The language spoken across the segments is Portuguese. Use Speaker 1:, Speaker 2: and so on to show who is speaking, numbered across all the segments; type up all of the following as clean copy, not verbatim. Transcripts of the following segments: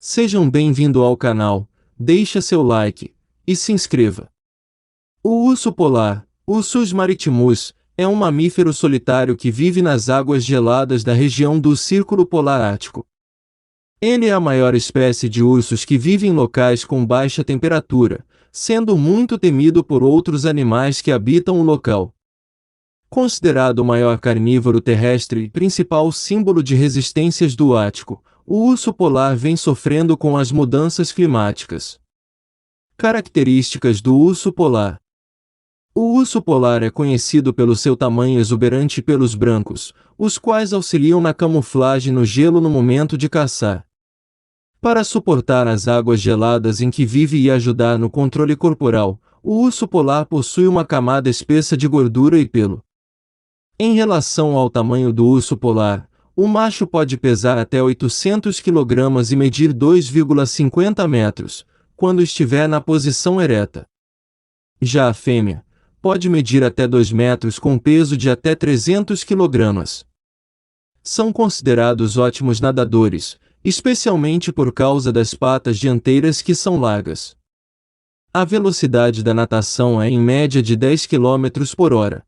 Speaker 1: Sejam bem-vindos ao canal, deixa seu like e se inscreva. O urso polar, Ursus maritimus, é um mamífero solitário que vive nas águas geladas da região do Círculo Polar Ártico. Ele é a maior espécie de ursos que vive em locais com baixa temperatura, sendo muito temido por outros animais que habitam o local. Considerado o maior carnívoro terrestre e principal símbolo de resistências do Ártico, o urso polar vem sofrendo com as mudanças climáticas. Características do urso polar. O urso polar é conhecido pelo seu tamanho exuberante e pelos brancos, os quais auxiliam na camuflagem no gelo no momento de caçar. Para suportar as águas geladas em que vive e ajudar no controle corporal, o urso polar possui uma camada espessa de gordura e pelo. Em relação ao tamanho do urso polar, o macho pode pesar até 800 kg e medir 2,50 metros, quando estiver na posição ereta. Já a fêmea pode medir até 2 metros com peso de até 300 kg. São considerados ótimos nadadores, especialmente por causa das patas dianteiras que são largas. A velocidade da natação é em média de 10 km por hora.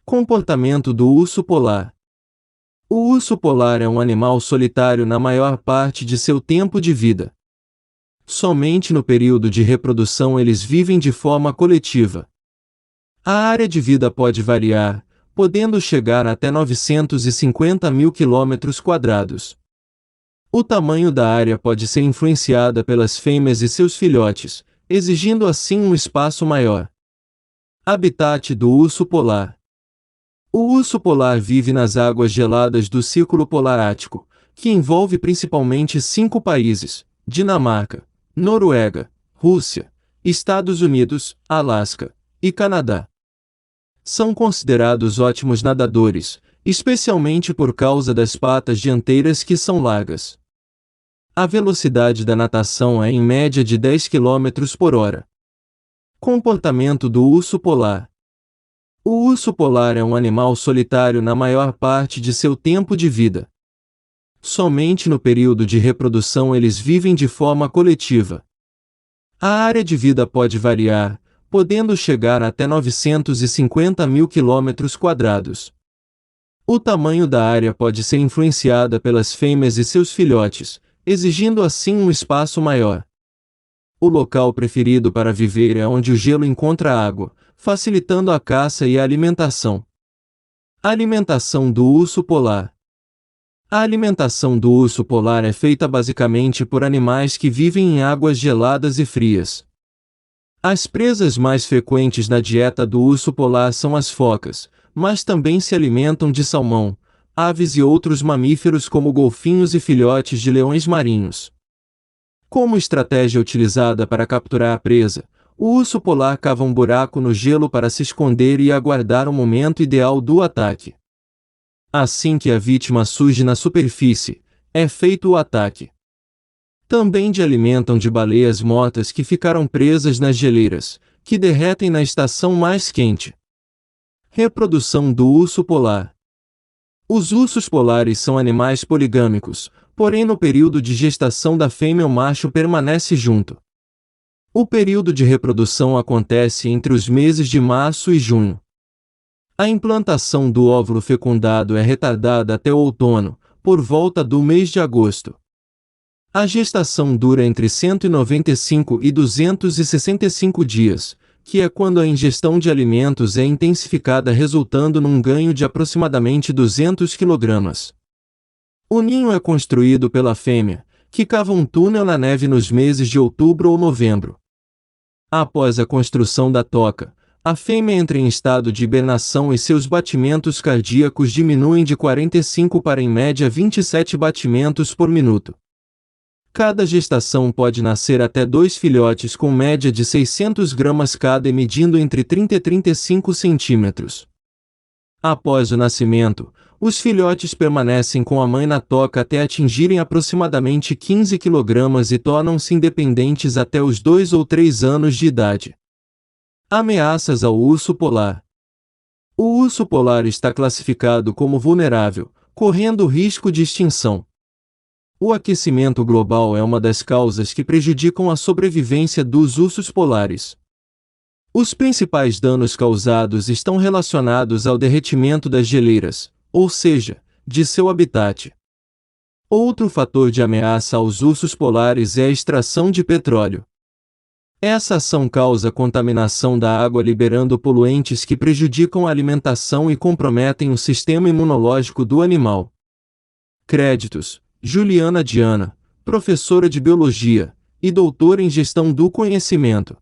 Speaker 1: Comportamento do urso polar. O urso polar é um animal solitário na maior parte de seu tempo de vida. Somente no período de reprodução eles vivem de forma coletiva. A área de vida pode variar, podendo chegar até 950 mil km². O tamanho da área pode ser influenciada pelas fêmeas e seus filhotes, exigindo assim um espaço maior. Habitat do urso polar. O urso polar vive nas águas geladas do Círculo Polar Ártico, que envolve principalmente 5 países: Dinamarca, Noruega, Rússia, Estados Unidos, Alasca e Canadá. São considerados ótimos nadadores, especialmente por causa das patas dianteiras que são largas. A velocidade da natação é em média de 10 km por hora. Comportamento do urso polar. O urso polar é um animal solitário na maior parte de seu tempo de vida. Somente no período de reprodução eles vivem de forma coletiva. A área de vida pode variar, podendo chegar até 950 mil km². O tamanho da área pode ser influenciada pelas fêmeas e seus filhotes, exigindo assim um espaço maior. O local preferido para viver é onde o gelo encontra água, facilitando a caça e a alimentação. Alimentação do urso polar. A alimentação do urso polar é feita basicamente por animais que vivem em águas geladas e frias. As presas mais frequentes na dieta do urso polar são as focas, mas também se alimentam de salmão, aves e outros mamíferos como golfinhos e filhotes de leões marinhos. Como estratégia utilizada para capturar a presa, o urso polar cava um buraco no gelo para se esconder e aguardar o momento ideal do ataque. Assim que a vítima surge na superfície, é feito o ataque. Também se alimentam de baleias mortas que ficaram presas nas geleiras, que derretem na estação mais quente. Reprodução do urso polar. Os ursos polares são animais poligâmicos, porém no período de gestação da fêmea o macho permanece junto. O período de reprodução acontece entre os meses de março e junho. A implantação do óvulo fecundado é retardada até o outono, por volta do mês de agosto. A gestação dura entre 195 e 265 dias, que é quando a ingestão de alimentos é intensificada resultando num ganho de aproximadamente 200 kg. O ninho é construído pela fêmea, que cava um túnel na neve nos meses de outubro ou novembro. Após a construção da toca, a fêmea entra em estado de hibernação e seus batimentos cardíacos diminuem de 45 para em média 27 batimentos por minuto. Cada gestação pode nascer até 2 filhotes com média de 600 gramas cada e medindo entre 30 e 35 centímetros. Após o nascimento, os filhotes permanecem com a mãe na toca até atingirem aproximadamente 15 kg e tornam-se independentes até os 2 ou 3 anos de idade. Ameaças ao urso polar. O urso polar está classificado como vulnerável, correndo risco de extinção. O aquecimento global é uma das causas que prejudicam a sobrevivência dos ursos polares. Os principais danos causados estão relacionados ao derretimento das geleiras, ou seja, de seu habitat. Outro fator de ameaça aos ursos polares é a extração de petróleo. Essa ação causa contaminação da água, liberando poluentes que prejudicam a alimentação e comprometem o sistema imunológico do animal. Créditos: Juliana Diana, professora de Biologia e doutora em Gestão do Conhecimento.